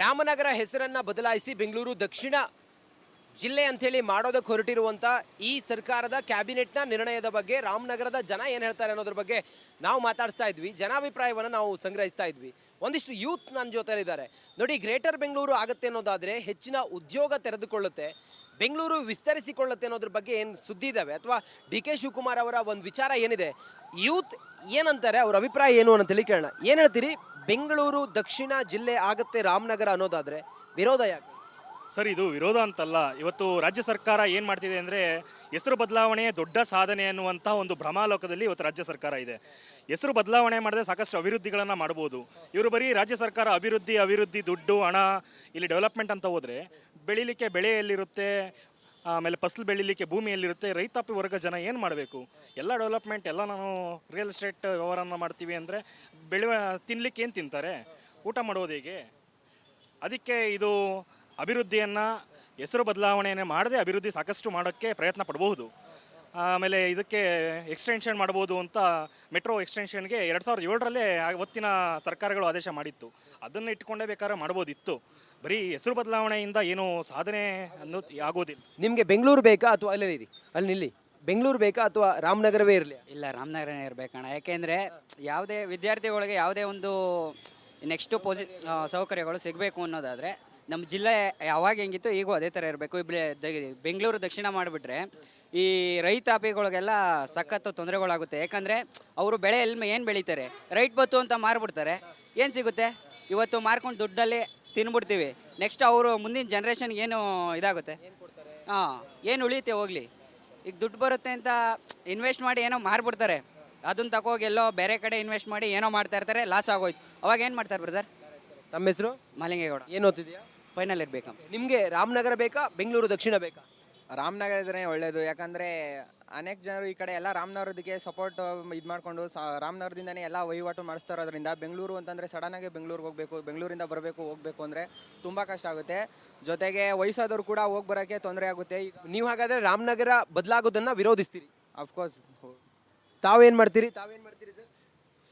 ರಾಮನಗರ ಹೆಸರನ್ನ ಬದಲಾಯಿಸಿ ಬೆಂಗಳೂರು ದಕ್ಷಿಣ ಜಿಲ್ಲೆ ಅಂತೇಳಿ ಮಾಡೋದಕ್ಕೆ ಹೊರಟಿರುವಂಥ ಈ ಸರ್ಕಾರದ ಕ್ಯಾಬಿನೆಟ್ನ ನಿರ್ಣಯದ ಬಗ್ಗೆ ರಾಮನಗರದ ಜನ ಏನು ಹೇಳ್ತಾರೆ ಅನ್ನೋದ್ರ ಬಗ್ಗೆ ನಾವು ಮಾತಾಡಿಸ್ತಾ ಇದ್ವಿ. ಜನಾಭಿಪ್ರಾಯವನ್ನು ನಾವು ಸಂಗ್ರಹಿಸ್ತಾ ಇದ್ವಿ. ಒಂದಿಷ್ಟು ಯೂತ್ಸ್ ನನ್ನ ಜೊತೆಲಿದ್ದಾರೆ. ನೋಡಿ, ಗ್ರೇಟರ್ ಬೆಂಗಳೂರು ಆಗುತ್ತೆ ಅನ್ನೋದಾದರೆ ಹೆಚ್ಚಿನ ಉದ್ಯೋಗ ತೆರೆದುಕೊಳ್ಳುತ್ತೆ, ಬೆಂಗಳೂರು ವಿಸ್ತರಿಸಿಕೊಳ್ಳುತ್ತೆ ಅನ್ನೋದ್ರ ಬಗ್ಗೆ ಏನು ಸುದ್ದಿ ಇದ್ದಾವೆ ಅಥವಾ ಡಿ ಕೆ ಶಿವಕುಮಾರ್ ಅವರ ಒಂದು ವಿಚಾರ ಏನಿದೆ, ಯೂತ್ ಏನಂತಾರೆ, ಅವ್ರ ಅಭಿಪ್ರಾಯ ಏನು ಅನ್ನೋಂತೇಳಿ ಕೇಳೋಣ. ಏನು ಹೇಳ್ತೀರಿ? ಬೆಂಗಳೂರು ದಕ್ಷಿಣ ಜಿಲ್ಲೆ ಆಗುತ್ತೆ ರಾಮನಗರ ಅನ್ನೋದಾದರೆ ವಿರೋಧ ಯಾಕೆ ಸರ್? ಇದು ವಿರೋಧ ಅಂತಲ್ಲ. ಇವತ್ತು ರಾಜ್ಯ ಸರ್ಕಾರ ಏನು ಮಾಡ್ತಿದೆ ಅಂದರೆ, ಹೆಸರು ಬದಲಾವಣೆ ದೊಡ್ಡ ಸಾಧನೆ ಅನ್ನುವಂಥ ಒಂದು ಭ್ರಮಾಲೋಕದಲ್ಲಿ ಇವತ್ತು ರಾಜ್ಯ ಸರ್ಕಾರ ಇದೆ. ಹೆಸರು ಬದಲಾವಣೆ ಮಾಡಿದ್ರೆ ಸಾಕಷ್ಟು ಅಭಿವೃದ್ಧಿಗಳನ್ನು ಮಾಡ್ಬೋದು. ಇವರು ಬರೀ ರಾಜ್ಯ ಸರ್ಕಾರ ಅಭಿವೃದ್ಧಿ ದುಡ್ಡು ಹಣ ಇಲ್ಲಿ ಡೆವಲಪ್ಮೆಂಟ್ ಅಂತ ಹೋದರೆ, ಬೆಳಿಲಿಕ್ಕೆ ಬೆಳೆ ಎಲ್ಲಿರುತ್ತೆ, ಆಮೇಲೆ ಫಸಲು ಬೆಳಿಲಿಕ್ಕೆ ಭೂಮಿ ಎಲ್ಲಿರುತ್ತೆ, ರೈತಾಪಿ ವರ್ಗ ಜನ ಏನು ಮಾಡಬೇಕು? ಎಲ್ಲ ಡೆವಲಪ್ಮೆಂಟ್ ಎಲ್ಲ ನಾವು ರಿಯಲ್ ಎಸ್ಟೇಟ್ ವ್ಯವಹಾರನ ಮಾಡ್ತೀವಿ ಅಂದರೆ ತಿನ್ನಲಿಕ್ಕೆ ಏನು ತಿಂತಾರೆ? ಊಟ ಮಾಡೋದು ಹೇಗೆ? ಅದಕ್ಕೆ ಇದು ಅಭಿವೃದ್ಧಿಯನ್ನು ಹೆಸರು ಬದಲಾವಣೆಯನ್ನು ಮಾಡದೆ ಅಭಿವೃದ್ಧಿ ಸಾಕಷ್ಟು ಮಾಡೋಕ್ಕೆ ಪ್ರಯತ್ನ ಪಡಬಹುದು. ಆಮೇಲೆ ಇದಕ್ಕೆ ಎಕ್ಸ್ಟೆನ್ಷನ್ ಮಾಡ್ಬೋದು ಅಂತ ಮೆಟ್ರೋ ಎಕ್ಸ್ಟೆನ್ಷನ್ಗೆ 2007ರಲ್ಲೇ ಅವತ್ತಿನ ಸರ್ಕಾರಗಳು ಆದೇಶ ಮಾಡಿತ್ತು. ಅದನ್ನು ಇಟ್ಕೊಂಡೇ ಬೇಕಾದ್ರೆ ಮಾಡ್ಬೋದಿತ್ತು. ಬರೀ ಹೆಸರು ಬದಲಾವಣೆಯಿಂದ ಏನು ಸಾಧನೆ ಅನ್ನೋದು ಆಗೋದಿಲ್ಲ. ನಿಮಗೆ ಬೆಂಗಳೂರು ಬೇಕಾ ಅಥವಾ ಅಲ್ಲಿ ನಿಲ್ಲಿ ಬೆಂಗಳೂರು ಬೇಕಾ ಅಥವಾ ರಾಮನಗರವೇ ಇರಲಿ? ಇಲ್ಲ, ರಾಮನಗರನೇ ಇರಬೇಕಣ್ಣ. ಯಾಕೆಂದರೆ ಯಾವುದೇ ವಿದ್ಯಾರ್ಥಿಗಳಿಗೆ ಯಾವುದೇ ಒಂದು ನೆಕ್ಸ್ಟು ಸೌಕರ್ಯಗಳು ಸಿಗಬೇಕು ಅನ್ನೋದಾದರೆ ನಮ್ಮ ಜಿಲ್ಲೆ ಯಾವಾಗ ಹೆಂಗಿತ್ತು ಈಗೂ ಅದೇ ಥರ ಇರಬೇಕು. ಬೆಂಗಳೂರು ದಕ್ಷಿಣ ಮಾಡಿಬಿಟ್ರೆ ಈ ರೈತಾಪಿಗಳಿಗೆಲ್ಲ ಸಖತ್ತು ತೊಂದರೆಗಳಾಗುತ್ತೆ. ಯಾಕಂದರೆ ಅವರು ಬೆಳೆ ಏನು ಬೆಳೀತಾರೆ, ರೈಟ್ ಬತ್ತು ಅಂತ ಮಾರ್ಬಿಡ್ತಾರೆ. ಏನು ಸಿಗುತ್ತೆ? ಇವತ್ತು ಮಾರ್ಕೊಂಡು ದುಡ್ಡಲ್ಲಿ ತಿನ್ಬಿಡ್ತೀವಿ. ನೆಕ್ಸ್ಟ್ ಅವರು ಮುಂದಿನ ಜನ್ರೇಷನ್ಗೆ ಏನು ಇದಾಗುತ್ತೆ? ಏನು ಉಳಿಯುತ್ತೆ ಹೋಗಲಿ. ಈಗ ದುಡ್ಡು ಬರುತ್ತೆ ಅಂತ ಇನ್ವೆಸ್ಟ್ ಮಾಡಿ ಏನೋ ಮಾರ್ಬಿಡ್ತಾರೆ. ಅದನ್ನು ತಗೋಗಿ ಎಲ್ಲೋ ಬೇರೆ ಕಡೆ ಇನ್ವೆಸ್ಟ್ ಮಾಡಿ ಏನೋ ಮಾಡ್ತಾ ಇರ್ತಾರೆ, ಲಾಸ್ ಆಗೋಯ್ತು. ಅವಾಗ ಏನು ಮಾಡ್ತಾರೆ ಬ್ರದರ್? ತಮ್ಮ ಹೆಸರು? ಮಾಲಿಂಗೇಗೌಡ. ಏನು ಓದ್ತಿದ್ಯಾ? ಫೈನಲ್ ಇಯರ್ ಬೇಕಾ? ನಿಮಗೆ ರಾಮನಗರ ಬೇಕಾ ಬೆಂಗಳೂರು ದಕ್ಷಿಣ ಬೇಕಾ? ರಾಮನಗರ ಇದ್ರೆ ಒಳ್ಳೇದು. ಯಾಕಂದರೆ ಅನೇಕ ಜನರು ಈ ಕಡೆ ಎಲ್ಲ ರಾಮನಗರದಕ್ಕೆ ಸಪೋರ್ಟ್ ಇದು ಮಾಡಿಕೊಂಡು ರಾಮನಗರದಿಂದನೇ ಎಲ್ಲ ವಹಿವಾಟು ಮಾಡಿಸ್ತಾ ಇರೋದ್ರಿಂದ ಬೆಂಗಳೂರು ಅಂತಂದರೆ ಸಡನ್ನಾಗಿ ಬೆಂಗಳೂರಿಗೆ ಹೋಗಬೇಕು, ಬೆಂಗಳೂರಿಂದ ಹೋಗಬೇಕು ಅಂದರೆ ತುಂಬ ಕಷ್ಟ ಆಗುತ್ತೆ. ಜೊತೆಗೆ ವಯಸ್ಸಾದವ್ರು ಕೂಡ ಹೋಗಿ ಬರೋಕ್ಕೆ ತೊಂದರೆ ಆಗುತ್ತೆ. ನೀವು ಹಾಗಾದರೆ ರಾಮನಗರ ಬದಲಾಗೋದನ್ನು ವಿರೋಧಿಸ್ತೀರಿ? ಅಫ್ಕೋರ್ಸ್. ತಾವೇನು ಮಾಡ್ತೀರಿ ಸರ್?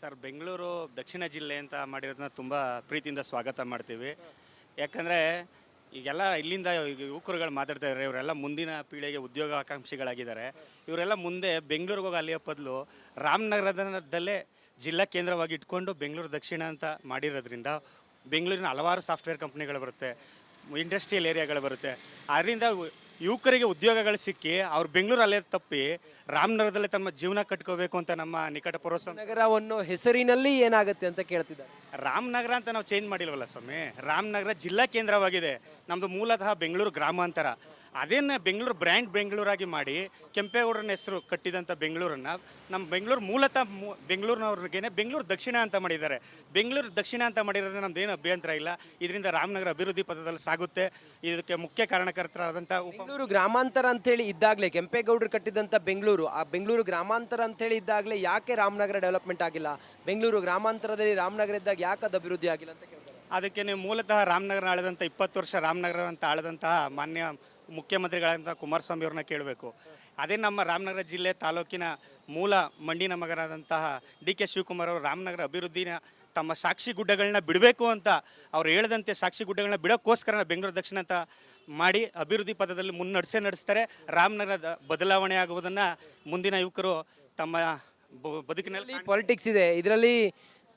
ಸರ್, ಬೆಂಗಳೂರು ದಕ್ಷಿಣ ಜಿಲ್ಲೆ ಅಂತ ಮಾಡಿರೋದನ್ನ ತುಂಬ ಪ್ರೀತಿಯಿಂದ ಸ್ವಾಗತ ಮಾಡ್ತೀವಿ. ಯಾಕಂದರೆ ಈಗೆಲ್ಲ ಇಲ್ಲಿಂದ ಯುವಕರುಗಳು ಮಾತಾಡ್ತಾ ಇದ್ದಾರೆ, ಇವರೆಲ್ಲ ಮುಂದಿನ ಪೀಳಿಗೆಗೆ ಉದ್ಯೋಗ ಆಕಾಂಕ್ಷಿಗಳಾಗಿದ್ದಾರೆ. ಇವರೆಲ್ಲ ಮುಂದೆ ಬೆಂಗಳೂರಿಗೆ ಹೋಗಿ ಅಲ್ಲಿಯ ಬದಲು ರಾಮನಗರದಲ್ಲೇ ಜಿಲ್ಲಾ ಕೇಂದ್ರವಾಗಿ ಇಟ್ಕೊಂಡು ಬೆಂಗಳೂರು ದಕ್ಷಿಣ ಅಂತ ಮಾಡಿರೋದ್ರಿಂದ ಬೆಂಗಳೂರಿನ ಹಲವಾರು ಸಾಫ್ಟ್ವೇರ್ ಕಂಪ್ನಿಗಳು ಬರುತ್ತೆ, ಇಂಡಸ್ಟ್ರಿಯಲ್ ಏರಿಯಾಗಳು ಬರುತ್ತೆ. ಅದರಿಂದ ಯುವಕರಿಗೆ ಉದ್ಯೋಗಗಳು ಸಿಕ್ಕಿ ಅವ್ರು ಬೆಂಗಳೂರಲ್ಲೇ ತಪ್ಪಿ ರಾಮನಗರದಲ್ಲೇ ತಮ್ಮ ಜೀವನ ಕಟ್ಕೋಬೇಕು ಅಂತ ನಮ್ಮ ನಿಕಟ ಪೂರ್ವ ನಗರವನ್ನು ಹೆಸರಿನಲ್ಲಿ ಏನಾಗುತ್ತೆ ಅಂತ ಕೇಳ್ತಿದ್ದಾರೆ. ರಾಮನಗರ ಅಂತ ನಾವು ಚೇಂಜ್ ಮಾಡಿಲ್ವಲ್ಲ ಸ್ವಾಮಿ. ರಾಮನಗರ ಜಿಲ್ಲಾ ಕೇಂದ್ರವಾಗಿದೆ. ನಮ್ಮದು ಮೂಲತಃ ಬೆಂಗಳೂರು ಗ್ರಾಮಾಂತರ. ಅದೇನು ಬೆಂಗಳೂರು ಬ್ರ್ಯಾಂಡ್ ಬೆಂಗಳೂರಾಗಿ ಮಾಡಿ ಕೆಂಪೇಗೌಡರನ್ನ ಹೆಸರು ಕಟ್ಟಿದಂಥ ಬೆಂಗಳೂರನ್ನು ನಮ್ಮ ಬೆಂಗಳೂರು ಮೂಲತಃ ಬೆಂಗಳೂರಿನವ್ರಿಗೇನೆ ಬೆಂಗಳೂರು ದಕ್ಷಿಣ ಅಂತ ಮಾಡಿದ್ದಾರೆ. ಬೆಂಗಳೂರು ದಕ್ಷಿಣ ಅಂತ ಮಾಡಿರೋದ್ರೆ ನಮ್ದೇನು ಅಭ್ಯಂತರ ಇಲ್ಲ. ಇದರಿಂದ ರಾಮನಗರ ಅಭಿವೃದ್ಧಿ ಪಥದಲ್ಲಿ ಸಾಗುತ್ತೆ. ಇದಕ್ಕೆ ಮುಖ್ಯ ಕಾರಣಕರ್ತರಾದಂಥ ಬೆಂಗಳೂರು ಗ್ರಾಮಾಂತರ ಅಂತೇಳಿ ಇದ್ದಾಗಲೇ ಕೆಂಪೇಗೌಡರು ಕಟ್ಟಿದಂಥ ಬೆಂಗಳೂರು, ಆ ಬೆಂಗಳೂರು ಗ್ರಾಮಾಂತರ ಅಂತೇಳಿ ಇದ್ದಾಗಲೇ ಯಾಕೆ ರಾಮನಗರ ಡೆವಲಪ್ಮೆಂಟ್ ಆಗಿಲ್ಲ? ಬೆಂಗಳೂರು ಗ್ರಾಮಾಂತರದಲ್ಲಿ ರಾಮನಗರ ಇದ್ದಾಗ ಯಾಕೆ ಅದು ಅಭಿವೃದ್ಧಿ ಆಗಿಲ್ಲ ಅಂತ ಕೇಳ್ತಾರೆ. ಅದಕ್ಕೆ ನೀವು ಮೂಲತಃ ರಾಮನಗರ ಆಳಿದಂಥ 20 ವರ್ಷ ರಾಮನಗರ ಅಂತ ಆಳಿದಂತಹ ಮಾನ್ಯ ಮುಖ್ಯಮಂತ್ರಿಗಳಂತ ಕುಮಾರಸ್ವಾಮಿ ಅವ್ರನ್ನ ಕೇಳಬೇಕು. ಅದೇ ನಮ್ಮ ರಾಮನಗರ ಜಿಲ್ಲೆ ತಾಲೂಕಿನ ಮೂಲ ಮಂಡಿನ ಮಗನಾದಂತಹ ಡಿ ಕೆ ಶಿವಕುಮಾರ್ ಅವರು ರಾಮನಗರ ಅಭಿವೃದ್ಧಿನ ತಮ್ಮ ಸಾಕ್ಷಿ ಗುಡ್ಡಗಳನ್ನ ಬಿಡಬೇಕು ಅಂತ ಅವ್ರು ಹೇಳಿದಂತೆ ಸಾಕ್ಷಿ ಗುಡ್ಡಗಳನ್ನ ಬಿಡೋಕ್ಕೋಸ್ಕರ ಬೆಂಗಳೂರು ದಕ್ಷಿಣ ಅಂತ ಮಾಡಿ ಅಭಿವೃದ್ಧಿ ಪಥದಲ್ಲಿ ನಡೆಸ್ತಾರೆ. ರಾಮನಗರದ ಬದಲಾವಣೆ ಆಗುವುದನ್ನು ಮುಂದಿನ ಯುವಕರು ತಮ್ಮ ಬದುಕಿನಲ್ಲಿ ಪಾಲಿಟಿಕ್ಸ್ ಇದೆ, ಇದರಲ್ಲಿ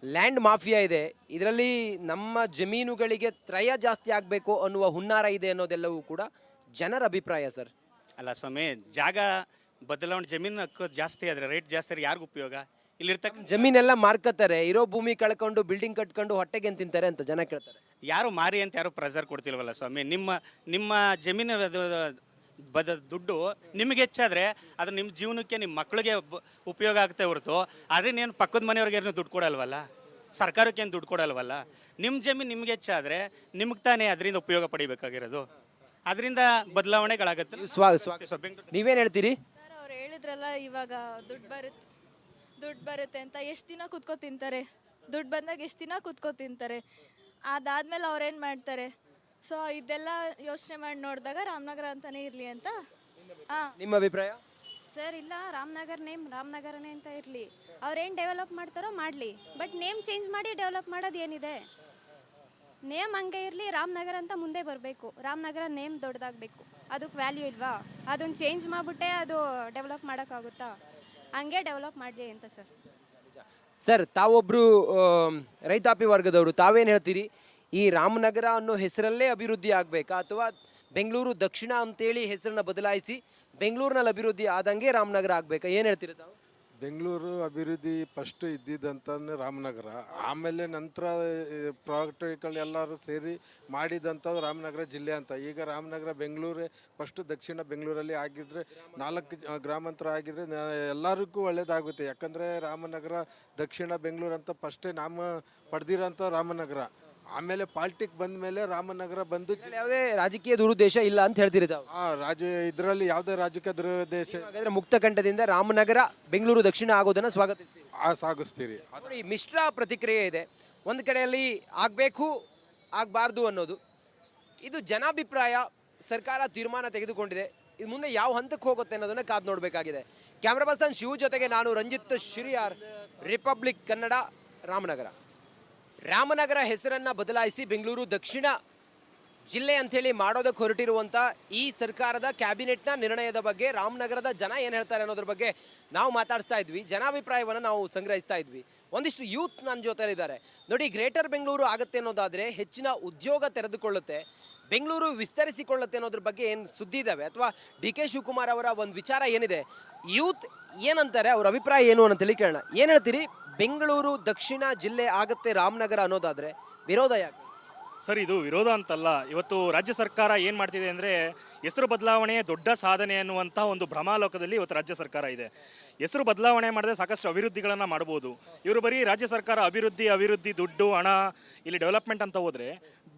ಲ್ಯಾಂಡ್ ಮಾಫಿಯಾ ಇದೆ, ಇದರಲ್ಲಿ ನಮ್ಮ ಜಮೀನುಗಳಿಗೆ ತ್ರಯ ಜಾಸ್ತಿ ಆಗಬೇಕು ಅನ್ನುವ ಹುನ್ನಾರ ಇದೆ ಅನ್ನೋದೆಲ್ಲವೂ ಕೂಡ ಜನರ ಅಭಿಪ್ರಾಯ ಸರ್. ಅಲ್ಲ ಸ್ವಾಮಿ, ಜಾಗ ಬದಲಾವಣೆ ಜಮೀನು ಹಕ್ಕು ಜಾಸ್ತಿ ಆದರೆ ರೇಟ್ ಜಾಸ್ತಿ ಆದರೆ ಯಾರಿಗೂ ಉಪಯೋಗ? ಇಲ್ಲಿರ್ತಕ್ಕ ಜಮೀನೆಲ್ಲ ಮಾರ್ಕತ್ತಾರೆ, ಇರೋ ಭೂಮಿ ಕಳ್ಕೊಂಡು ಬಿಲ್ಡಿಂಗ್ ಕಟ್ಕೊಂಡು ಹೊಟ್ಟೆಗೆ ತಿಂತಾರೆ ಅಂತ ಜನ ಕೇಳ್ತಾರೆ. ಯಾರು ಮಾರಿ ಅಂತ ಯಾರು ಪ್ರೆಸರ್ ಕೊಡ್ತಿಲ್ವಲ್ಲ ಸ್ವಾಮಿ. ನಿಮ್ಮ ಜಮೀನು ದುಡ್ಡು ನಿಮಗೆ ಹೆಚ್ಚಾದರೆ ಅದು ನಿಮ್ಮ ಜೀವನಕ್ಕೆ ನಿಮ್ಮ ಮಕ್ಕಳಿಗೆ ಉಪಯೋಗ ಆಗ್ತಾ ಹೊರತು ಆದರೆ ನೀನು ಪಕ್ಕದ ಮನೆಯವ್ರಿಗೆ ಏನು ದುಡ್ಡು ಕೊಡಲ್ವಲ್ಲ, ಸರ್ಕಾರಕ್ಕೆ ಏನು ದುಡ್ಡು ಕೊಡಲ್ವಲ್ಲ. ನಿಮ್ಮ ಜಮೀನು ನಿಮ್ಗೆ ಹೆಚ್ಚಾದರೆ ನಿಮ್ಗೆ ತಾನೇ ಅದರಿಂದ ಉಪಯೋಗ ಪಡಿಬೇಕಾಗಿರೋದು. ಅದರಿಂದ ಬದಲಾವಣೆಗಳಾಗುತ್ತೆ. ನೀವೇನು ಹೇಳ್ತೀರಿ? ಸರ್, ಅವ್ರು ಹೇಳಿದ್ರಲ್ಲ ಇವಾಗ ದುಡ್ಡು ಬರುತ್ತೆ ಅಂತ ಎಷ್ಟು ದಿನ ಕುತ್ಕೋ ತಿಂತಾರೆ? ದುಡ್ಡು ಬಂದಾಗ ಎಷ್ಟು ದಿನ ಕುತ್ಕೋ ತಿಂತಾರೆ? ಅದಾದ್ಮೇಲೆ ಅವ್ರೇನು ಮಾಡ್ತಾರೆ? ಸೊ ಇದೆಲ್ಲ ಯೋಚನೆ ಮಾಡಿ ನೋಡಿದಾಗ ರಾಮನಗರ ಅಂತಾನೆ ಇರಲಿ ಅಂತ. ನಿಮ್ಮ ಅಭಿಪ್ರಾಯ? ಸರ್ ಇಲ್ಲ, ರಾಮನಗರನೇ ಅಂತ ಇರಲಿ. ಅವ್ರೇನು ಡೆವಲಪ್ ಮಾಡ್ತಾರೋ ಮಾಡಲಿ, ಬಟ್ ನೇಮ್ ಚೇಂಜ್ ಮಾಡಿ ಡೆವಲಪ್ ಮಾಡೋದು ಏನಿದೆ? ಸರ್, ಅವ್ರು ಹೇಳಿದ್ರಲ್ಲ ಇವಾಗ ದುಡ್ಡು ಬರುತ್ತೆ ಅಂತ ಎಷ್ಟು ದಿನ ಕುತ್ಕೋ ತಿಂತಾರೆ? ದುಡ್ಡು ಬಂದಾಗ ಎಷ್ಟು ದಿನ ಕುತ್ಕೋ ತಿಂತಾರೆ? ಅದಾದ್ಮೇಲೆ ಅವ್ರೇನು ಮಾಡ್ತಾರೆ? ಸೊ ಇದೆಲ್ಲ ಯೋಚನೆ ಮಾಡಿ ನೋಡಿದಾಗ ರಾಮನಗರ ಅಂತಾನೆ ಇರಲಿ ಅಂತ. ನಿಮ್ಮ ಅಭಿಪ್ರಾಯ? ನೇಮ್ ಹಂಗೆ ಇರಲಿ, ರಾಮನಗರ ಅಂತ ಮುಂದೆ ಬರಬೇಕು. ರಾಮನಗರ ನೇಮ್ ದೊಡ್ಡದಾಗಬೇಕು. ಅದಕ್ಕೆ ವ್ಯಾಲ್ಯೂ ಇಲ್ವಾ? ಅದನ್ನು ಚೇಂಜ್ ಮಾಡಿಬಿಟ್ಟೆ ಅದು ಡೆವಲಪ್ ಮಾಡೋಕ್ಕಾಗುತ್ತಾ? ಹಂಗೆ ಡೆವಲಪ್ ಮಾಡಲಿ ಅಂತ ಸರ್. ಸರ್, ತಾವೊಬ್ರು ರೈತಾಪಿ ವರ್ಗದವರು, ತಾವೇನು ಹೇಳ್ತೀರಿ? ಈ ರಾಮನಗರ ಅನ್ನೋ ಹೆಸರಲ್ಲೇ ಅಭಿವೃದ್ಧಿ ಆಗಬೇಕಾ, ಅಥವಾ ಬೆಂಗಳೂರು ದಕ್ಷಿಣ ಅಂತೇಳಿ ಹೆಸರನ್ನ ಬದಲಾಯಿಸಿ ಬೆಂಗಳೂರಿನಲ್ಲಿ ಅಭಿವೃದ್ಧಿ ಆದಂಗೆ ರಾಮನಗರ ಆಗಬೇಕಾ? ಏನು ಹೇಳ್ತೀರಿ ತಾವು? ಬೆಂಗಳೂರು ಅಭಿವೃದ್ಧಿ ಫಸ್ಟ್ ಇದ್ದಿದ್ದಂತಂದ್ರೆ ರಾಮನಗರ, ಆಮೇಲೆ ನಂತರ ಪ್ರಾಜೆಕ್ಟ್ಗಳು ಎಲ್ಲರೂ ಸೇರಿ ಮಾಡಿದಂಥದ್ದು ರಾಮನಗರ ಜಿಲ್ಲೆ ಅಂತ. ಈಗ ರಾಮನಗರ ಬೆಂಗಳೂರೇ ಫಸ್ಟ್ ದಕ್ಷಿಣ ಬೆಂಗಳೂರಲ್ಲಿ ಆಗಿದ್ರೆ 4 ಗ್ರಾಮಾಂತರ ಆಗಿದ್ರೆ ಎಲ್ಲರಿಗೂ ಒಳ್ಳೇದಾಗುತ್ತೆ. ಯಾಕಂದರೆ ರಾಮನಗರ ದಕ್ಷಿಣ ಬೆಂಗಳೂರು ಅಂತ ಫಸ್ಟೇ ನಾಮ ಪಡೆದಿರೋಂಥ ರಾಮನಗರ. ಆಮೇಲೆ ಪಾಲಿಟಿಕ್ ಬಂದ ಮೇಲೆ ರಾಮನಗರ ಬಂದು ಯಾವುದೇ ರಾಜಕೀಯ ದುರುದ್ದೇಶ ಇಲ್ಲ ಅಂತ ಹೇಳ್ತೀರಿ ತಾವು? ಇದರಲ್ಲಿ ಯಾವುದೇ ರಾಜಕೀಯ ದುರುದ್ದೇಶ ಹಾಗಾದ್ರೆ ಮುಕ್ತ ಕಂಠದಿಂದ ರಾಮನಗರ ಬೆಂಗಳೂರು ದಕ್ಷಿಣ ಆಗೋದನ್ನ ಸ್ವಾಗತಿಸ್ತೀವಿ, ಸಾಗಿಸ್ತೀರಿ. ನೋಡಿ, ಮಿಶ್ರ ಪ್ರತಿಕ್ರಿಯೆ ಇದೆ. ಒಂದು ಕಡೆಯಲ್ಲಿ ಆಗಬೇಕು ಆಗಬಾರ್ದು ಅನ್ನೋದು, ಇದು ಜನಾಭಿಪ್ರಾಯ. ಸರ್ಕಾರ ತೀರ್ಮಾನ ತೆಗೆದುಕೊಂಡಿದೆ, ಇದು ಮುಂದೆ ಯಾವ ಹಂತಕ್ಕೆ ಹೋಗುತ್ತೆ ಅನ್ನೋದನ್ನ ಕಾದು ನೋಡಬೇಕಾಗಿದೆ. ಕ್ಯಾಮ್ರಾ ಪರ್ಸನ್ ಶಿವು ಜೊತೆಗೆ ನಾನು ರಂಜಿತ್ ಶಿರಿಯಾರ್, ರಿಪಬ್ಲಿಕ್ ಕನ್ನಡ, ರಾಮನಗರ. ರಾಮನಗರ ಹೆಸರನ್ನ ಬದಲಾಯಿಸಿ ಬೆಂಗಳೂರು ದಕ್ಷಿಣ ಜಿಲ್ಲೆ ಅಂಥೇಳಿ ಮಾಡೋದಕ್ಕೆ ಹೊರಟಿರುವಂಥ ಈ ಸರ್ಕಾರದ ಕ್ಯಾಬಿನೆಟ್ನ ನಿರ್ಣಯದ ಬಗ್ಗೆ ರಾಮನಗರದ ಜನ ಏನು ಹೇಳ್ತಾರೆ ಅನ್ನೋದ್ರ ಬಗ್ಗೆ ನಾವು ಮಾತಾಡಿಸ್ತಾ ಇದ್ವಿ. ಜನಾಭಿಪ್ರಾಯವನ್ನು ನಾವು ಸಂಗ್ರಹಿಸ್ತಾ ಇದ್ವಿ. ಒಂದಿಷ್ಟು ಯೂತ್ಸ್ ನನ್ನ ಜೊತೆಲಿದ್ದಾರೆ. ನೋಡಿ, ಗ್ರೇಟರ್ ಬೆಂಗಳೂರು ಆಗುತ್ತೆ ಅನ್ನೋದಾದರೆ ಹೆಚ್ಚಿನ ಉದ್ಯೋಗ ತೆರೆದುಕೊಳ್ಳುತ್ತೆ, ಬೆಂಗಳೂರು ವಿಸ್ತರಿಸಿಕೊಳ್ಳುತ್ತೆ ಅನ್ನೋದ್ರ ಬಗ್ಗೆ ಏನು ಸುದ್ದಿ ಇದ್ದಾವೆ, ಅಥವಾ ಡಿ ಕೆ ಶಿವಕುಮಾರ್ ಅವರ ಒಂದು ವಿಚಾರ ಏನಿದೆ, ಯೂತ್ ಏನಂತಾರೆ, ಅವ್ರ ಅಭಿಪ್ರಾಯ ಏನು ಅನ್ನೋಂತೇಳಿ ಕೇಳೋಣ. ಏನು ಹೇಳ್ತೀರಿ? ಬೆಂಗಳೂರು ದಕ್ಷಿಣ ಜಿಲ್ಲೆ ಆಗುತ್ತೆ ರಾಮನಗರ ಅನ್ನೋದಾದರೆ ವಿರೋಧ ಯಾಕೆ? ಸರ್, ಇದು ವಿರೋಧ ಅಂತಲ್ಲ. ಇವತ್ತು ರಾಜ್ಯ ಸರ್ಕಾರ ಏನು ಮಾಡ್ತಿದೆ ಅಂದರೆ ಹೆಸರು ಬದಲಾವಣೆ ದೊಡ್ಡ ಸಾಧನೆ ಅನ್ನುವಂಥ ಒಂದು ಭ್ರಮಾಲೋಕದಲ್ಲಿ ಇವತ್ತು ರಾಜ್ಯ ಸರ್ಕಾರ ಇದೆ. ಹೆಸರು ಬದಲಾವಣೆ ಮಾಡಿದ್ರೆ ಸಾಕಷ್ಟು ಅಭಿವೃದ್ಧಿಗಳನ್ನು ಮಾಡ್ಬೋದು. ಇವರು ಬರೀ ರಾಜ್ಯ ಸರ್ಕಾರ ಅಭಿವೃದ್ಧಿ ದುಡ್ಡು ಹಣ ಇಲ್ಲಿ ಡೆವಲಪ್ಮೆಂಟ್ ಅಂತ ಹೋದರೆ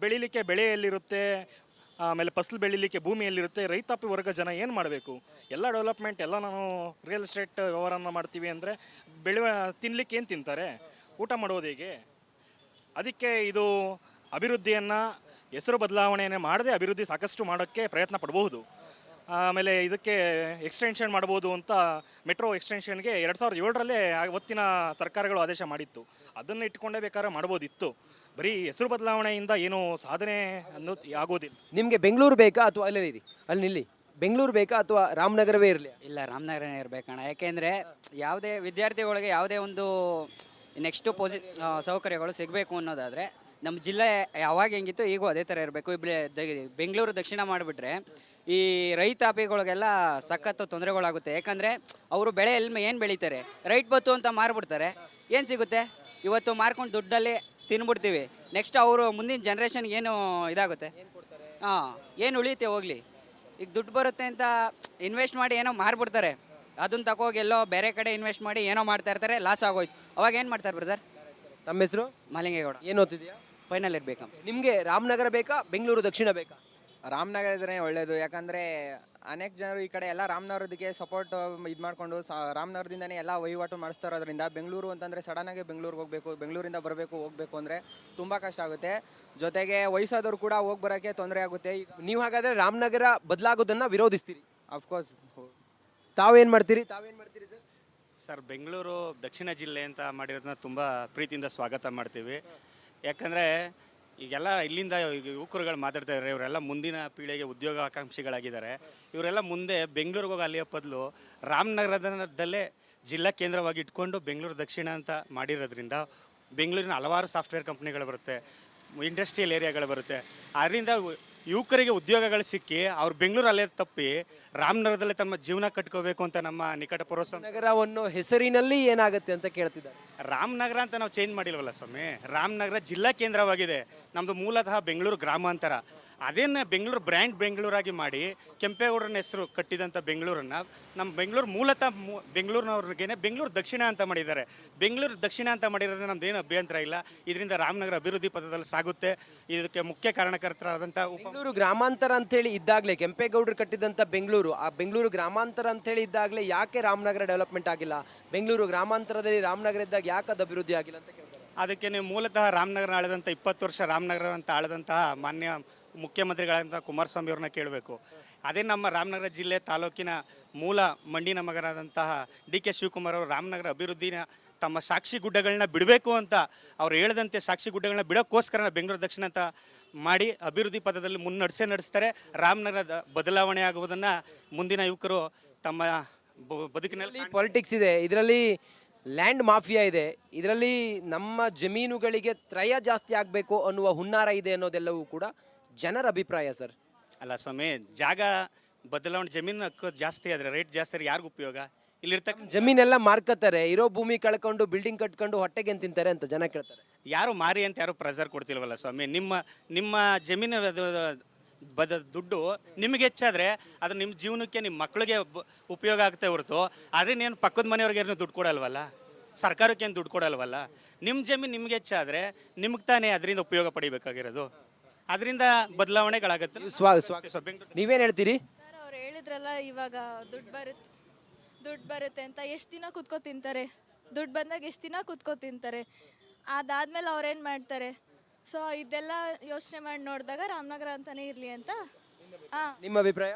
ಬೆಳಿಲಿಕ್ಕೆ ಬೆಳೆ ಎಲ್ಲಿರುತ್ತೆ, ಆಮೇಲೆ ಫಸಲು ಬೆಳಿಲಿಕ್ಕೆ ಭೂಮಿ ಎಲ್ಲಿರುತ್ತೆ, ರೈತಾಪಿ ವರ್ಗ ಜನ ಏನು ಮಾಡಬೇಕು? ಎಲ್ಲ ಡೆವಲಪ್ಮೆಂಟ್ ಎಲ್ಲ ನಾವು ರಿಯಲ್ ಎಸ್ಟೇಟ್ ವ್ಯವಹಾರನ ಮಾಡ್ತೀವಿ ಅಂದರೆ ತಿನ್ನಲಿಕ್ಕೆ ಏನು ತಿಂತಾರೆ? ಊಟ ಮಾಡೋದು ಹೇಗೆ? ಅದಕ್ಕೆ ಇದು ಅಭಿವೃದ್ಧಿಯನ್ನು ಹೆಸರು ಬದಲಾವಣೆಯನ್ನು ಮಾಡದೆ ಅಭಿವೃದ್ಧಿ ಸಾಕಷ್ಟು ಮಾಡೋಕ್ಕೆ ಪ್ರಯತ್ನ ಪಡಬಹುದು. ಆಮೇಲೆ ಇದಕ್ಕೆ ಎಕ್ಸ್ಟೆನ್ಷನ್ ಮಾಡ್ಬೋದು ಅಂತ ಮೆಟ್ರೋ ಎಕ್ಸ್ಟೆನ್ಷನ್ಗೆ 2007ರಲ್ಲೇ ಅವತ್ತಿನ ಸರ್ಕಾರಗಳು ಆದೇಶ ಮಾಡಿತ್ತು. ಅದನ್ನು ಇಟ್ಕೊಂಡೇ ಬೇಕಾದ್ರೆ ಮಾಡ್ಬೋದಿತ್ತು. ಬರೀ ಹೆಸರು ಬದಲಾವಣೆಯಿಂದ ಏನು ಸಾಧನೆ ಅನ್ನೋದು ಆಗೋದಿಲ್ಲ. ನಿಮಗೆ ಬೆಂಗಳೂರು ಬೇಕಾ ಅಥವಾ ಅಲ್ಲಿ ನಿಲ್ಲಿ, ಬೆಂಗಳೂರು ಬೇಕಾ ಅಥವಾ ರಾಮನಗರವೇ ಇರಲಿ? ಇಲ್ಲ, ರಾಮನಗರನೇ ಇರಬೇಕಣ್ಣ. ಯಾಕೆಂದರೆ ಯಾವುದೇ ವಿದ್ಯಾರ್ಥಿಗಳಿಗೆ ಯಾವುದೇ ಒಂದು ನೆಕ್ಸ್ಟು ಸೌಕರ್ಯಗಳು ಸಿಗಬೇಕು ಅನ್ನೋದಾದರೆ ನಮ್ಮ ಜಿಲ್ಲೆ ಯಾವಾಗ ಹೆಂಗಿತ್ತು ಈಗೂ ಅದೇ ಥರ ಇರಬೇಕು. ಬೆಂಗಳೂರು ದಕ್ಷಿಣ ಮಾಡಿಬಿಟ್ರೆ ಈ ರೈತಾಪಿಗಳಿಗೆಲ್ಲ ಸಖತ್ತು ತೊಂದರೆಗಳಾಗುತ್ತೆ. ಯಾಕಂದರೆ ಅವರು ಬೆಳೆ ಏನು ಬೆಳೀತಾರೆ, ರೈಟ್ ಬತ್ತು ಅಂತ ಮಾರ್ಬಿಡ್ತಾರೆ, ಏನು ಸಿಗುತ್ತೆ? ಇವತ್ತು ಮಾರ್ಕೊಂಡು ದುಡ್ಡಲ್ಲಿ ತಿನ್ಬಿಡ್ತೀವಿ. ನೆಕ್ಸ್ಟ್ ಅವರು ಮುಂದಿನ ಜನ್ರೇಷನ್ಗೆ ಏನು ಇದಾಗುತ್ತೆ? ಏನು ಉಳಿಯುತ್ತೆ ಹೋಗಲಿ. ಈಗ ದುಡ್ಡು ಬರುತ್ತೆ ಅಂತ ಇನ್ವೆಸ್ಟ್ ಮಾಡಿ ಏನೋ ಮಾರ್ಬಿಡ್ತಾರೆ, ಅದನ್ನು ತಗೋಗಿ ಎಲ್ಲೋ ಬೇರೆ ಕಡೆ ಇನ್ವೆಸ್ಟ್ ಮಾಡಿ ಏನೋ ಮಾಡ್ತಾ ಇರ್ತಾರೆ, ಲಾಸ್ ಆಗೋಯ್ತು. ಅವಾಗ ಏನು ಮಾಡ್ತಾರೆ ಬ್ರದರ್? ತಮ್ಮ ಹೆಸರು? ಮಾಲಿಂಗೇಗೌಡ. ಏನು ಓದ್ತಿದ್ಯಾ? ಫೈನಲ್ ಇಯರ್ ಬೇಕಾ? ನಿಮಗೆ ರಾಮನಗರ ಬೇಕಾ ಬೆಂಗಳೂರು ದಕ್ಷಿಣ ಬೇಕಾ? ರಾಮನಗರ ಇದ್ರೆ ಒಳ್ಳೇದು. ಯಾಕಂದರೆ ಅನೇಕ ಜನರು ಈ ಕಡೆ ಎಲ್ಲ ರಾಮನಗರದಿಗೆ ಸಪೋರ್ಟ್ ಇದು ಮಾಡಿಕೊಂಡು ರಾಮನಗರದಿಂದನೇ ಎಲ್ಲ ವಹಿವಾಟು ಮಾಡಿಸ್ತಾ ಇರೋದ್ರಿಂದ ಬೆಂಗಳೂರು ಅಂತಂದರೆ ಸಡನ್ನಾಗಿ ಬೆಂಗಳೂರಿಗೆ ಹೋಗಬೇಕು, ಬೆಂಗಳೂರಿಂದ ಹೋಗಬೇಕು ಅಂದರೆ ತುಂಬ ಕಷ್ಟ ಆಗುತ್ತೆ. ಜೊತೆಗೆ ವಯಸ್ಸಾದವ್ರು ಕೂಡ ಹೋಗಿ ಬರೋಕ್ಕೆ ತೊಂದರೆ ಆಗುತ್ತೆ. ಈಗ ನೀವು ಹಾಗಾದರೆ ರಾಮನಗರ ಬದಲಾಗೋದನ್ನು ವಿರೋಧಿಸ್ತೀರಿ? ಅಫ್ಕೋರ್ಸ್. ತಾವೇನು ಮಾಡ್ತೀರಿ ಸರ್? ಸರ್, ಬೆಂಗಳೂರು ದಕ್ಷಿಣ ಜಿಲ್ಲೆ ಅಂತ ಮಾಡಿರೋದನ್ನ ತುಂಬ ಪ್ರೀತಿಯಿಂದ ಸ್ವಾಗತ ಮಾಡ್ತೀವಿ. ಯಾಕಂದರೆ ಈಗೆಲ್ಲ ಇಲ್ಲಿಂದ ಯುವಕರುಗಳು ಮಾತಾಡ್ತಾ ಇದ್ದಾರೆ, ಇವರೆಲ್ಲ ಮುಂದಿನ ಪೀಳಿಗೆಗೆ ಉದ್ಯೋಗ ಆಕಾಂಕ್ಷಿಗಳಾಗಿದ್ದಾರೆ. ಇವರೆಲ್ಲ ಮುಂದೆ ಬೆಂಗಳೂರಿಗೆ ಹೋಗಿ ಅಲ್ಲಿಯ ಬದಲು ರಾಮನಗರದಲ್ಲೇ ಜಿಲ್ಲಾ ಕೇಂದ್ರವಾಗಿ ಇಟ್ಕೊಂಡು ಬೆಂಗಳೂರು ದಕ್ಷಿಣ ಅಂತ ಮಾಡಿರೋದ್ರಿಂದ ಬೆಂಗಳೂರಿನ ಹಲವಾರು ಸಾಫ್ಟ್ವೇರ್ ಕಂಪ್ನಿಗಳು ಬರುತ್ತೆ, ಇಂಡಸ್ಟ್ರಿಯಲ್ ಏರಿಯಾಗಳು ಬರುತ್ತೆ. ಅದರಿಂದ ಯುವಕರಿಗೆ ಉದ್ಯೋಗಗಳು ಸಿಕ್ಕಿ ಅವ್ರು ಬೆಂಗಳೂರಲ್ಲೇ ತಪ್ಪಿ ರಾಮನಗರದಲ್ಲೇ ತಮ್ಮ ಜೀವನ ಕಟ್ಕೋಬೇಕು ಅಂತ ನಮ್ಮ ನಿಕಟ ಪೂರ್ವ ನಗರವನ್ನು ಹೆಸರಿನಲ್ಲಿ ಏನಾಗುತ್ತೆ ಅಂತ ಕೇಳ್ತಿದ್ದಾರೆ. ರಾಮನಗರ ಅಂತ ನಾವು ಚೇಂಜ್ ಮಾಡಿಲ್ವಲ್ಲ ಸ್ವಾಮಿ. ರಾಮನಗರ ಜಿಲ್ಲಾ ಕೇಂದ್ರವಾಗಿದೆ. ನಮ್ಮದು ಮೂಲತಃ ಬೆಂಗಳೂರು ಗ್ರಾಮಾಂತರ. ಅದೇನು ಬೆಂಗಳೂರು ಬ್ರ್ಯಾಂಡ್ ಬೆಂಗಳೂರಾಗಿ ಮಾಡಿ ಕೆಂಪೇಗೌಡರನ್ನ ಹೆಸರು ಕಟ್ಟಿದಂಥ ಬೆಂಗಳೂರನ್ನು ನಮ್ಮ ಬೆಂಗಳೂರು ಮೂಲತಃ ಬೆಂಗಳೂರಿನವ್ರಿಗೇನೆ ಬೆಂಗಳೂರು ದಕ್ಷಿಣ ಅಂತ ಮಾಡಿದ್ದಾರೆ. ಬೆಂಗಳೂರು ದಕ್ಷಿಣ ಅಂತ ಮಾಡಿರೋದ್ರೆ ನಮ್ದೇನು ಅಭ್ಯಂತರ ಇಲ್ಲ. ಇದರಿಂದ ರಾಮನಗರ ಅಭಿವೃದ್ಧಿ ಪಥದಲ್ಲಿ ಸಾಗುತ್ತೆ. ಇದಕ್ಕೆ ಮುಖ್ಯ ಕಾರಣಕರ್ತರಾದಂಥ ಬೆಂಗಳೂರು ಗ್ರಾಮಾಂತರ ಅಂತೇಳಿ ಇದ್ದಾಗಲೇ ಕೆಂಪೇಗೌಡರು ಕಟ್ಟಿದಂಥ ಬೆಂಗಳೂರು, ಆ ಬೆಂಗಳೂರು ಗ್ರಾಮಾಂತರ ಅಂತೇಳಿ ಇದ್ದಾಗಲೇ ಯಾಕೆ ರಾಮನಗರ ಡೆವಲಪ್ಮೆಂಟ್ ಆಗಿಲ್ಲ? ಬೆಂಗಳೂರು ಗ್ರಾಮಾಂತರದಲ್ಲಿ ರಾಮನಗರ ಇದ್ದಾಗ ಯಾಕೆ ಅದು ಅಭಿವೃದ್ಧಿ ಆಗಿಲ್ಲ ಅಂತ ಕೇಳ್ತಾರೆ. ಅದಕ್ಕೆ ನೀವು ಮೂಲತಃ ರಾಮನಗರ ಆಳಿದಂಥ 20 ವರ್ಷ ರಾಮನಗರ ಅಂತ ಆಳಿದಂತಹ ಮಾನ್ಯ ಮುಖ್ಯಮಂತ್ರಿಗಳಂತ ಕುಮಾರಸ್ವಾಮಿ ಅವ್ರನ್ನ ಕೇಳಬೇಕು. ಅದೇ ನಮ್ಮ ರಾಮನಗರ ಜಿಲ್ಲೆ ತಾಲೂಕಿನ ಮೂಲ ಮಂಡಿನ ಮಗನಾದಂತಹ ಡಿ ಕೆ ಶಿವಕುಮಾರ್ ಅವರು ರಾಮನಗರ ಅಭಿವೃದ್ಧಿನ ತಮ್ಮ ಸಾಕ್ಷಿ ಗುಡ್ಡಗಳನ್ನ ಬಿಡಬೇಕು ಅಂತ ಅವ್ರು ಹೇಳಿದಂತೆ ಸಾಕ್ಷಿ ಗುಡ್ಡಗಳನ್ನ ಬಿಡೋಕ್ಕೋಸ್ಕರ ಬೆಂಗಳೂರು ದಕ್ಷಿಣ ಅಂತ ಮಾಡಿ ಅಭಿವೃದ್ಧಿ ಪಥದಲ್ಲಿ ನಡೆಸ್ತಾರೆ. ರಾಮನಗರದ ಬದಲಾವಣೆ ಆಗುವುದನ್ನು ಮುಂದಿನ ಯುವಕರು ತಮ್ಮ ಬದುಕಿನಲ್ಲಿ ಪಾಲಿಟಿಕ್ಸ್ ಇದೆ, ಇದರಲ್ಲಿ ಲ್ಯಾಂಡ್ ಮಾಫಿಯಾ ಇದೆ, ಇದರಲ್ಲಿ ನಮ್ಮ ಜಮೀನುಗಳಿಗೆ ತ್ರಯ ಜಾಸ್ತಿ ಆಗಬೇಕು ಅನ್ನುವ ಹುನ್ನಾರ ಇದೆ ಅನ್ನೋದೆಲ್ಲವೂ ಕೂಡ ಜನರ ಅಭಿಪ್ರಾಯ ಸರ್. ಅಲ್ಲ ಸ್ವಾಮಿ, ಜಾಗ ಬದಲಾವಣೆ ಜಮೀನು ಹಕ್ಕು ಜಾಸ್ತಿ ಆದರೆ ರೇಟ್ ಜಾಸ್ತಿ ಆದರೆ ಯಾರಿಗೂ ಉಪಯೋಗ? ಇಲ್ಲಿರ್ತಕ್ಕ ಜಮೀನೆಲ್ಲ ಮಾರ್ಕತ್ತಾರೆ, ಇರೋ ಭೂಮಿ ಕಳ್ಕೊಂಡು ಬಿಲ್ಡಿಂಗ್ ಕಟ್ಕೊಂಡು ಹೊಟ್ಟೆಗೆ ತಿಂತಾರೆ ಅಂತ ಜನ ಕೇಳ್ತಾರೆ. ಯಾರು ಮಾರಿ ಅಂತ ಯಾರು ಪ್ರೆಸರ್ ಕೊಡ್ತಿಲ್ವಲ್ಲ ಸ್ವಾಮಿ. ನಿಮ್ಮ ಜಮೀನು ದುಡ್ಡು ನಿಮಗೆ ಹೆಚ್ಚಾದರೆ ಅದು ನಿಮ್ಮ ಜೀವನಕ್ಕೆ ನಿಮ್ಮ ಮಕ್ಕಳಿಗೆ ಉಪಯೋಗ ಆಗ್ತಾ ಹೊರತು ಆದರೆ ನೀನು ಪಕ್ಕದ ಮನೆಯವ್ರಿಗೆ ಏನು ದುಡ್ಡು ಕೊಡಲ್ವಲ್ಲ, ಸರ್ಕಾರಕ್ಕೆ ಏನು ದುಡ್ಡು ಕೊಡಲ್ವಲ್ಲ. ನಿಮ್ಮ ಜಮೀನು ನಿಮ್ಗೆ ಹೆಚ್ಚಾದರೆ ನಿಮ್ಗೆ ತಾನೇ ಅದರಿಂದ ಉಪಯೋಗ ಪಡಿಬೇಕಾಗಿರೋದು. ಅದರಿಂದ ಬದಲಾವಣೆಗಳಾಗುತ್ತೆ. ನೀವೇನು ಹೇಳ್ತೀರಿ ಸರ್? ಅವ್ರು ಹೇಳಿದ್ರಲ್ಲ ಇವಾಗ ದುಡ್ಡು ಬರುತ್ತೆ ಅಂತ ಎಷ್ಟು ದಿನ ಕುತ್ಕೋ ತಿಂತಾರೆ, ದುಡ್ಡು ಬಂದಾಗ ಎಷ್ಟು ದಿನ ಕುತ್ಕೋ ತಿಂತಾರೆ. ಅದಾದ್ಮೇಲೆ ಅವ್ರೇನು ಮಾಡ್ತಾರೆ? ಸೊ ಇದೆಲ್ಲ ಯೋಚನೆ ಮಾಡಿ ನೋಡಿದಾಗ ರಾಮನಗರ ಅಂತಾನೆ ಇರಲಿ ಅಂತ. ನಿಮ್ಮ ಅಭಿಪ್ರಾಯ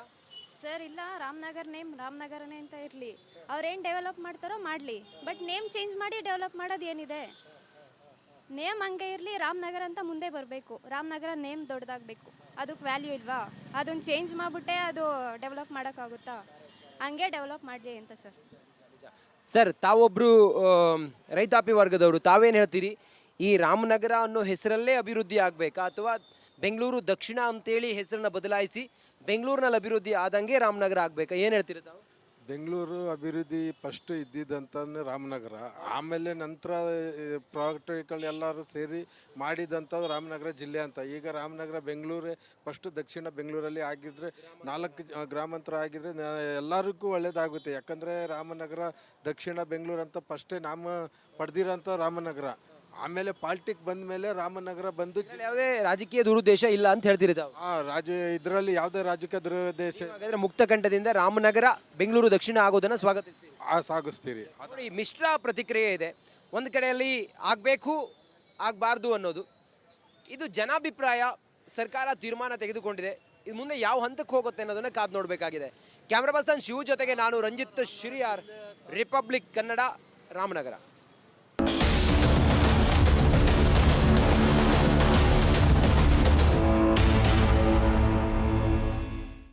ಸರ್? ಇಲ್ಲ, ರಾಮನಗರನೇ ಅಂತ ಇರಲಿ. ಅವ್ರೇನು ಡೆವಲಪ್ ಮಾಡ್ತಾರೋ ಮಾಡಲಿ, ಬಟ್ ನೇಮ್ ಚೇಂಜ್ ಮಾಡಿ ಡೆವಲಪ್ ಮಾಡೋದು ಏನಿದೆ? ನೇಮ್ ಹಂಗೆ ಇರಲಿ, ರಾಮನಗರ ಅಂತ ಮುಂದೆ ಬರಬೇಕು. ರಾಮನಗರ ನೇಮ್ ದೊಡ್ಡದಾಗಬೇಕು, ಅದಕ್ಕೆ ವ್ಯಾಲ್ಯೂ ಇಲ್ವಾ? ಅದನ್ನು ಚೇಂಜ್ ಮಾಡಿಬಿಟ್ಟೆ ಅದು ಡೆವಲಪ್ ಮಾಡೋಕ್ಕಾಗುತ್ತಾ? ಹಂಗೆ ಡೆವಲಪ್ ಮಾಡಲಿ ಅಂತ ಸರ್. ಸರ್, ತಾವೊಬ್ಬರು ರೈತಾಪಿ ವರ್ಗದವರು, ತಾವೇನು ಹೇಳ್ತೀರಿ? ಈ ರಾಮನಗರ ಅನ್ನೋ ಹೆಸರಲ್ಲೇ ಅಭಿವೃದ್ಧಿ ಆಗಬೇಕಾ, ಅಥವಾ ಬೆಂಗಳೂರು ದಕ್ಷಿಣ ಅಂತೇಳಿ ಹೆಸರನ್ನ ಬದಲಾಯಿಸಿ ಬೆಂಗಳೂರಿನಲ್ಲಿ ಅಭಿವೃದ್ಧಿ ಆದಂಗೆ ರಾಮನಗರ ಆಗಬೇಕಾ? ಏನು ಹೇಳ್ತೀರಿ ತಾವು? ಬೆಂಗಳೂರು ಅಭಿವೃದ್ಧಿ ಫಸ್ಟ್ ಇದ್ದಿದ್ದಂತಂದ್ರೆ ರಾಮನಗರ, ಆಮೇಲೆ ನಂತರ ಪ್ರಾಜೆಕ್ಟ್ಗಳು ಎಲ್ಲರೂ ಸೇರಿ ಮಾಡಿದಂಥದ್ದು ರಾಮನಗರ ಜಿಲ್ಲೆ ಅಂತ. ಈಗ ರಾಮನಗರ ಬೆಂಗಳೂರೇ ಫಸ್ಟ್ ದಕ್ಷಿಣ ಬೆಂಗಳೂರಲ್ಲಿ ಆಗಿದ್ರೆ 4 ಗ್ರಾಮಾಂತರ ಆಗಿದ್ರೆ ಎಲ್ಲರಿಗೂ ಒಳ್ಳೇದಾಗುತ್ತೆ. ಯಾಕಂದರೆ ರಾಮನಗರ ದಕ್ಷಿಣ ಬೆಂಗಳೂರು ಅಂತ ಫಸ್ಟೇ ನಾಮ ಪಡೆದಿರೋಂಥ ರಾಮನಗರ. ಆಮೇಲೆ ಪಾಲಿಟಿಕ್ ಬಂದ ಮೇಲೆ ರಾಮನಗರ ಬಂದು ಯಾವುದೇ ರಾಜಕೀಯ ದುರುದ್ದೇಶ ಇಲ್ಲ ಅಂತ ಹೇಳ್ತೀರಿ ತಾವು? ಇದರಲ್ಲಿ ಯಾವುದೇ ರಾಜಕೀಯ ದುರುದ್ದೇಶ ಹಾಗಾದ್ರೆ ಮುಕ್ತ ಕಂಠದಿಂದ ರಾಮನಗರ ಬೆಂಗಳೂರು ದಕ್ಷಿಣ ಆಗೋದನ್ನ ಸ್ವಾಗತಿಸ್ತೀವಿ, ಸಾಗಿಸ್ತೀರಿ. ಈ ಮಿಶ್ರ ಪ್ರತಿಕ್ರಿಯೆ ಇದೆ. ಒಂದು ಕಡೆಯಲ್ಲಿ ಆಗಬೇಕು ಆಗಬಾರ್ದು ಅನ್ನೋದು, ಇದು ಜನಾಭಿಪ್ರಾಯ. ಸರ್ಕಾರ ತೀರ್ಮಾನ ತೆಗೆದುಕೊಂಡಿದೆ, ಇದು ಮುಂದೆ ಯಾವ ಹಂತಕ್ಕೆ ಹೋಗುತ್ತೆ ಅನ್ನೋದನ್ನ ಕಾದು ನೋಡಬೇಕಾಗಿದೆ. ಕ್ಯಾಮ್ರಾ ಪರ್ಸನ್ ಶಿವು ಜೊತೆಗೆ ನಾನು ರಂಜಿತ್ ಶಿರಿಯಾರ್, ರಿಪಬ್ಲಿಕ್ ಕನ್ನಡ, ರಾಮನಗರ.